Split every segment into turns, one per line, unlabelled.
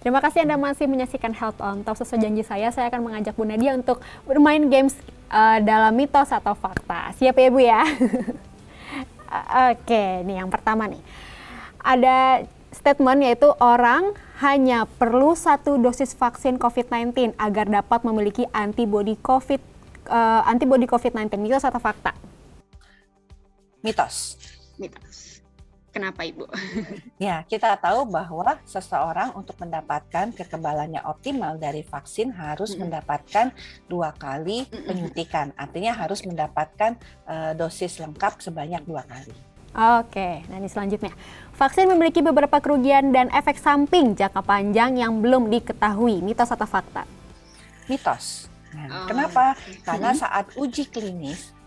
Terima kasih Anda masih menyaksikan Health On Talk. Sesuai janji saya akan mengajak Bu Nadia untuk bermain games dalam mitos atau fakta. Siap ya Bu ya? Oke, nih yang pertama nih. Ada statement yaitu orang hanya perlu 1 dosis vaksin COVID-19 agar dapat memiliki antibodi COVID-19. Mitos atau fakta?
Mitos.
Mitos. Kenapa Ibu?
Ya, kita tahu bahwa seseorang untuk mendapatkan kekebalannya optimal dari vaksin harus mendapatkan 2 kali penyuntikan. Artinya harus mendapatkan dosis lengkap sebanyak 2 kali.
Oke, nah ini selanjutnya. Vaksin memiliki beberapa kerugian dan efek samping jangka panjang yang belum diketahui. Mitos atau fakta?
Mitos. Nah, kenapa? Karena saat uji klinis,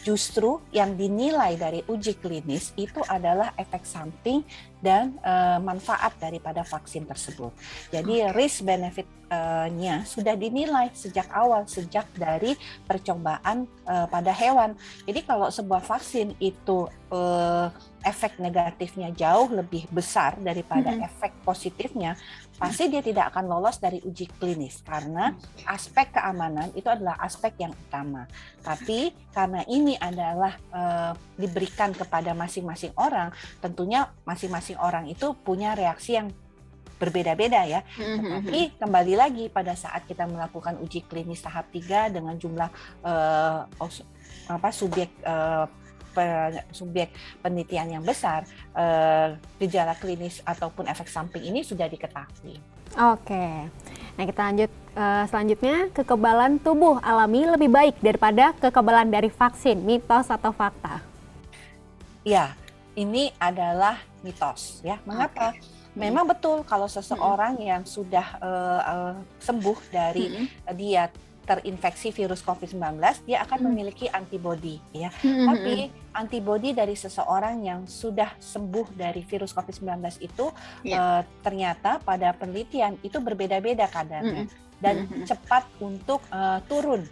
justru yang dinilai dari uji klinis itu adalah efek samping dan manfaat daripada vaksin tersebut. Jadi risk benefit-nya sudah dinilai sejak awal, sejak dari percobaan pada hewan. Jadi kalau sebuah vaksin itu efek negatifnya jauh lebih besar daripada efek positifnya, pasti dia tidak akan lolos dari uji klinis karena aspek keamanan itu adalah aspek yang utama. Tapi karena ini adalah diberikan kepada masing-masing orang, tentunya masing-masing orang itu punya reaksi yang berbeda-beda ya. Tetapi kembali lagi pada saat kita melakukan uji klinis tahap 3 dengan jumlah subjek penelitian yang besar, gejala klinis ataupun efek samping ini sudah diketahui.
Oke, nah kita lanjut selanjutnya. Kekebalan tubuh alami lebih baik daripada kekebalan dari vaksin. Mitos atau fakta?
Ya, ini adalah mitos ya. Mengapa? Memang betul kalau seseorang yang sudah sembuh dari dia terinfeksi virus COVID-19, dia akan memiliki antibodi ya. Tapi antibodi dari seseorang yang sudah sembuh dari virus COVID-19 itu ternyata pada penelitian itu berbeda-beda kadarnya dan cepat untuk turun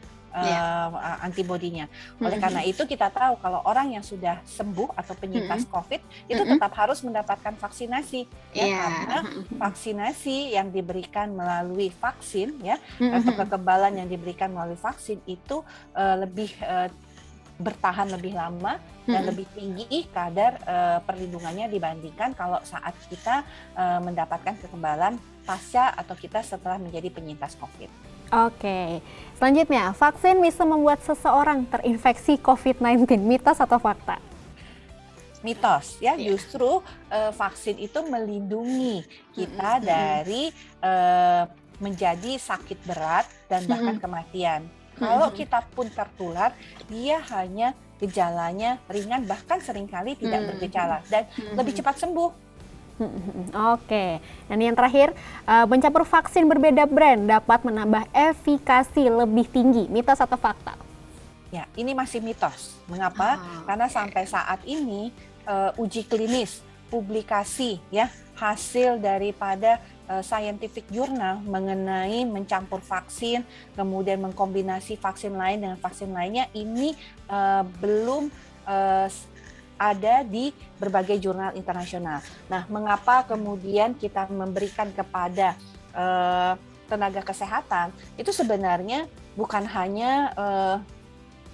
antibodinya. Oleh karena itu kita tahu kalau orang yang sudah sembuh atau penyintas COVID itu tetap harus mendapatkan vaksinasi ya, karena vaksinasi yang diberikan melalui vaksin ya atau kekebalan yang diberikan melalui vaksin itu lebih bertahan lebih lama dan lebih tinggi kadar perlindungannya dibandingkan kalau saat kita mendapatkan kekebalan pasca atau kita setelah menjadi penyintas COVID.
Oke, selanjutnya, vaksin bisa membuat seseorang terinfeksi COVID-19. Mitos atau fakta?
Mitos ya, justru vaksin itu melindungi kita dari menjadi sakit berat dan bahkan kematian. Kalau kita pun tertular, dia hanya gejalanya ringan, bahkan seringkali tidak bergejala dan lebih cepat sembuh.
Oke, dan yang terakhir, mencampur vaksin berbeda brand dapat menambah efikasi lebih tinggi. Mitos atau fakta?
Ya, ini masih mitos. Mengapa? Karena sampai saat ini uji klinis, publikasi ya, hasil daripada scientific journal mengenai mencampur vaksin, kemudian mengkombinasi vaksin lain dengan vaksin lainnya, ini belum ada di berbagai jurnal internasional. Nah, mengapa kemudian kita memberikan kepada tenaga kesehatan? Itu sebenarnya bukan hanya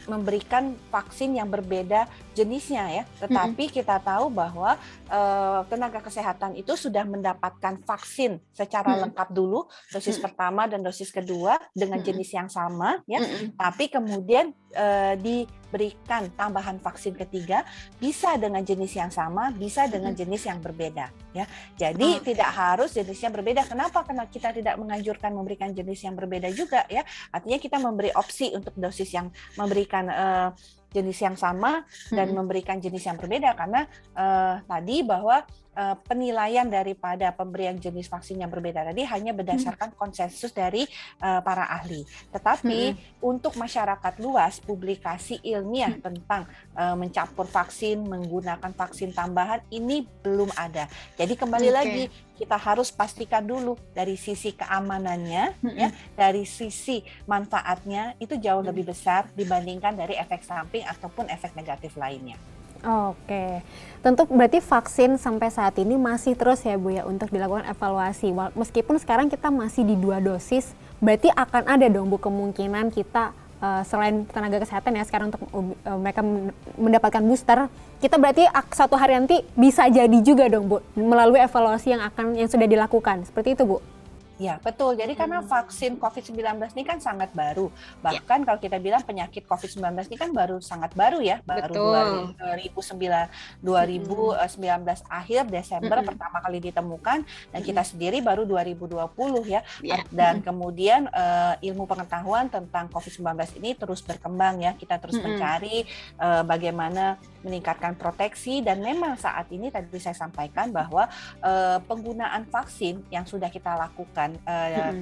memberikan vaksin yang berbeda jenisnya ya, tetapi kita tahu bahwa tenaga kesehatan itu sudah mendapatkan vaksin secara lengkap dulu, dosis pertama dan dosis kedua dengan jenis yang sama ya, tapi kemudian diberikan tambahan vaksin ketiga bisa dengan jenis yang sama, bisa dengan jenis yang berbeda ya. Jadi tidak harus jenisnya berbeda. Kenapa? Karena kita tidak menganjurkan memberikan jenis yang berbeda juga ya. Artinya kita memberi opsi untuk dosis yang memberikan jenis yang sama dan memberikan jenis yang berbeda karena tadi bahwa penilaian daripada pemberian jenis vaksin yang berbeda tadi hanya berdasarkan konsensus dari para ahli. Tetapi untuk masyarakat luas, publikasi ilmiah tentang mencampur vaksin, menggunakan vaksin tambahan ini belum ada. Jadi kembali lagi kita harus pastikan dulu dari sisi keamanannya, ya, dari sisi manfaatnya itu jauh lebih besar dibandingkan dari efek samping ataupun efek negatif lainnya.
Oke, tentu berarti vaksin sampai saat ini masih terus ya Bu ya untuk dilakukan evaluasi. Meskipun sekarang kita masih di 2 dosis, berarti akan ada dong Bu kemungkinan kita selain tenaga kesehatan ya sekarang untuk mereka mendapatkan booster, kita berarti suatu hari nanti bisa jadi juga dong Bu melalui evaluasi yang sudah dilakukan. Seperti itu Bu?
Ya, betul. Jadi karena vaksin COVID-19 ini kan sangat baru. Bahkan kalau kita bilang penyakit COVID-19 ini kan baru sangat baru ya. Baru 2019 akhir Desember pertama kali ditemukan dan kita sendiri baru 2020 ya. Dan kemudian ilmu pengetahuan tentang COVID-19 ini terus berkembang ya. Kita terus mencari bagaimana meningkatkan proteksi dan memang saat ini tadi saya sampaikan bahwa penggunaan vaksin yang sudah kita lakukan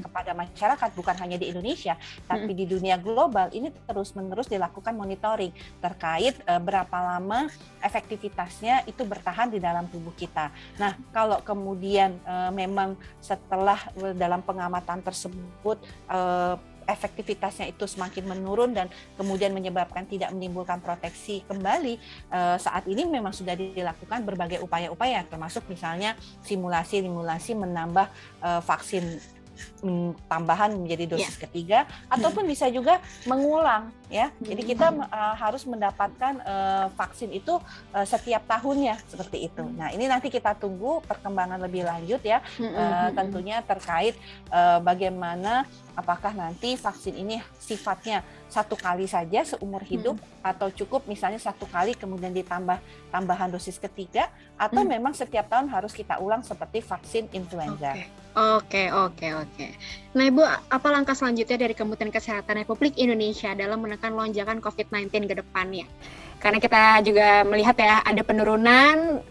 kepada masyarakat bukan hanya di Indonesia tapi di dunia global ini terus-menerus dilakukan monitoring terkait berapa lama efektivitasnya itu bertahan di dalam tubuh kita. Nah, kalau kemudian memang setelah dalam pengamatan tersebut efektivitasnya itu semakin menurun dan kemudian menyebabkan tidak menimbulkan proteksi kembali, saat ini memang sudah dilakukan berbagai upaya-upaya termasuk misalnya simulasi menambah vaksin tambahan menjadi dosis ketiga ataupun bisa juga mengulang ya. Jadi kita harus mendapatkan vaksin itu setiap tahunnya seperti itu. Nah, ini nanti kita tunggu perkembangan lebih lanjut ya. Tentunya terkait bagaimana apakah nanti vaksin ini sifatnya satu kali saja seumur hidup atau cukup misalnya satu kali kemudian ditambah tambahan dosis ketiga atau memang setiap tahun harus kita ulang seperti vaksin influenza.
Oke. Nah Ibu, apa langkah selanjutnya dari Kementerian Kesehatan Republik Indonesia dalam menekan lonjakan COVID-19 ke depannya? Karena kita juga melihat ya ada penurunan,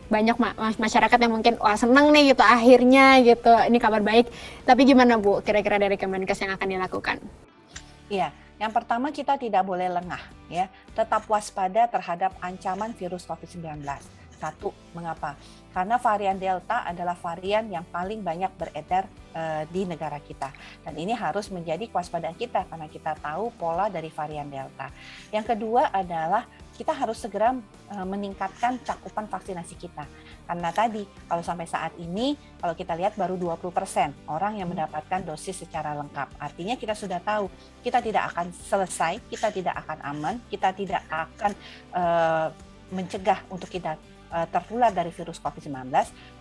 banyak masyarakat yang mungkin wah senang nih gitu akhirnya gitu, ini kabar baik. Tapi gimana Bu kira-kira dari Kemenkes yang akan dilakukan?
Iya, yang pertama kita tidak boleh lengah ya, tetap waspada terhadap ancaman virus COVID-19. Satu, mengapa? Karena varian Delta adalah varian yang paling banyak beredar di negara kita. Dan ini harus menjadi kewaspadaan kita karena kita tahu pola dari varian Delta. Yang kedua adalah kita harus segera meningkatkan cakupan vaksinasi kita. Karena tadi, kalau sampai saat ini, kalau kita lihat baru 20% orang yang mendapatkan dosis secara lengkap. Artinya kita sudah tahu, kita tidak akan selesai, kita tidak akan aman, kita tidak akan mencegah untuk kita tertular dari virus COVID-19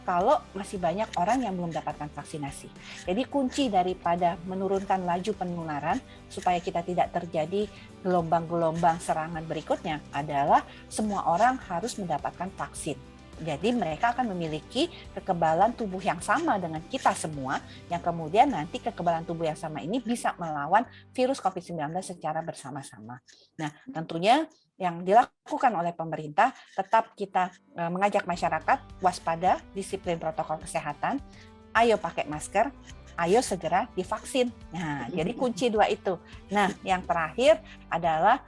kalau masih banyak orang yang belum mendapatkan vaksinasi. Jadi kunci daripada menurunkan laju penularan supaya kita tidak terjadi gelombang-gelombang serangan berikutnya adalah semua orang harus mendapatkan vaksin. Jadi mereka akan memiliki kekebalan tubuh yang sama dengan kita semua, yang kemudian nanti kekebalan tubuh yang sama ini bisa melawan virus COVID-19 secara bersama-sama. Nah, tentunya yang dilakukan oleh pemerintah tetap kita mengajak masyarakat waspada, disiplin protokol kesehatan, ayo pakai masker, ayo segera divaksin. Nah, jadi kunci dua itu. Nah, yang terakhir adalah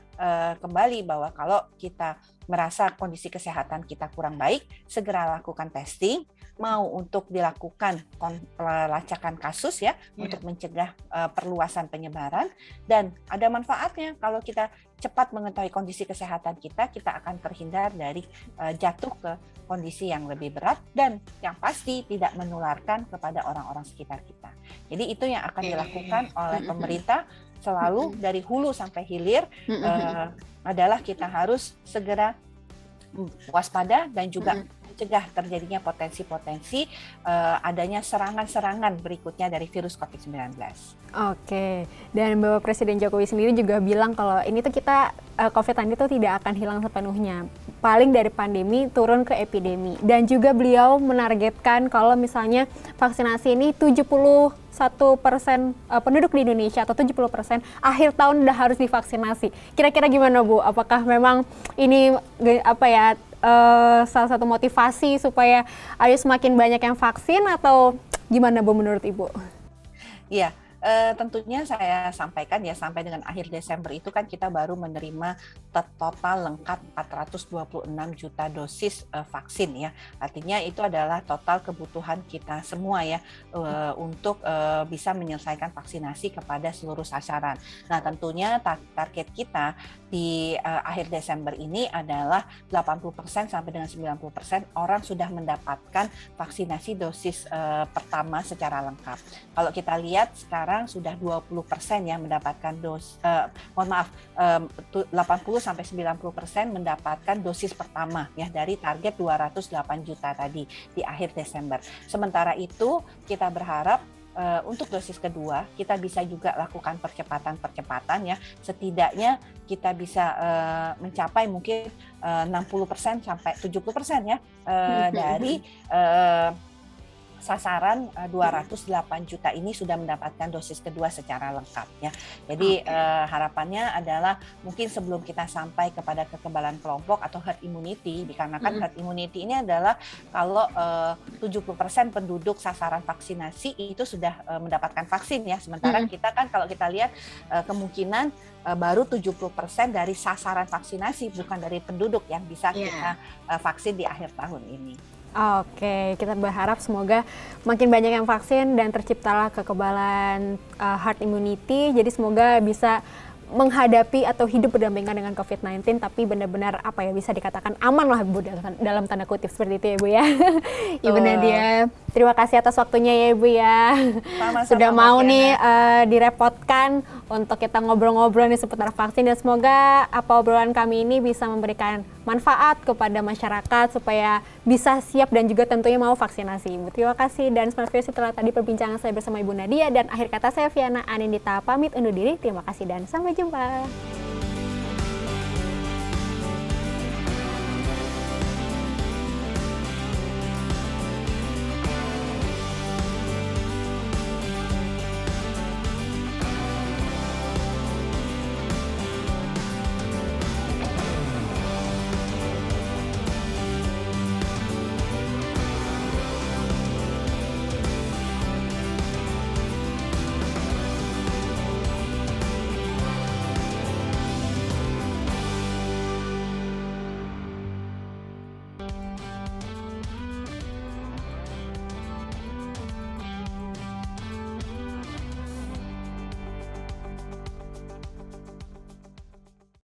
kembali bahwa kalau kita merasa kondisi kesehatan kita kurang baik, segera lakukan testing, mau untuk dilakukan pelacakan kasus ya, untuk mencegah perluasan penyebaran, dan ada manfaatnya kalau kita cepat mengetahui kondisi kesehatan kita akan terhindar dari jatuh ke kondisi yang lebih berat dan yang pasti tidak menularkan kepada orang-orang sekitar kita. Jadi itu yang akan dilakukan oleh pemerintah selalu dari hulu sampai hilir, adalah kita harus segera waspada dan juga mencegah terjadinya potensi-potensi adanya serangan-serangan berikutnya dari virus COVID-19.
Oke, dan Bapak Presiden Jokowi sendiri juga bilang kalau ini tuh kita COVID-19 itu tidak akan hilang sepenuhnya. Paling dari pandemi turun ke epidemi. Dan juga beliau menargetkan kalau misalnya vaksinasi ini 71% penduduk di Indonesia atau 70% akhir tahun udah harus divaksinasi. Kira-kira gimana Bu? Apakah memang ini salah satu motivasi supaya ayo semakin banyak yang vaksin atau gimana Bu menurut Ibu?
Iya. Tentunya saya sampaikan ya sampai dengan akhir Desember itu kan kita baru menerima total lengkap 426 juta dosis vaksin ya. Artinya itu adalah total kebutuhan kita semua ya untuk bisa menyelesaikan vaksinasi kepada seluruh sasaran. Nah tentunya target kita di akhir Desember ini adalah 80% sampai dengan 90% orang sudah mendapatkan vaksinasi dosis pertama secara lengkap. Kalau kita lihat sekarang sudah 20% yang mendapatkan 80 sampai 90% mendapatkan dosis pertama ya dari target 208 juta tadi di akhir Desember. Sementara itu kita berharap untuk dosis kedua kita bisa juga lakukan percepatan ya, setidaknya kita bisa mencapai mungkin 60% sampai 70% ya dari sasaran 208 juta ini sudah mendapatkan dosis kedua secara lengkap ya. Jadi harapannya adalah mungkin sebelum kita sampai kepada kekebalan kelompok atau herd immunity, dikarenakan herd immunity ini adalah kalau 70% penduduk sasaran vaksinasi itu sudah mendapatkan vaksin ya. Sementara kita kan kalau kita lihat kemungkinan baru 70% dari sasaran vaksinasi, bukan dari penduduk yang bisa kita vaksin di akhir tahun ini.
Oke, kita berharap semoga makin banyak yang vaksin dan terciptalah kekebalan herd immunity. Jadi semoga bisa menghadapi atau hidup berdampingan dengan COVID-19, tapi benar-benar apa ya, bisa dikatakan aman lah Bu, dalam tanda kutip seperti itu ya Bu ya. Ibu Nadia, terima kasih atas waktunya ya Ibu ya.
Sama-sama,
sudah mau nih direpotkan untuk kita ngobrol-ngobrol nih seputar vaksin, dan semoga apa obrolan kami ini bisa memberikan manfaat kepada masyarakat supaya bisa siap dan juga tentunya mau vaksinasi. Ibu, terima kasih, dan Smart Viewers, setelah tadi perbincangan saya bersama Ibu Nadia, dan akhir kata saya Viana Anindita pamit undur diri. Terima kasih dan sampai jumpa.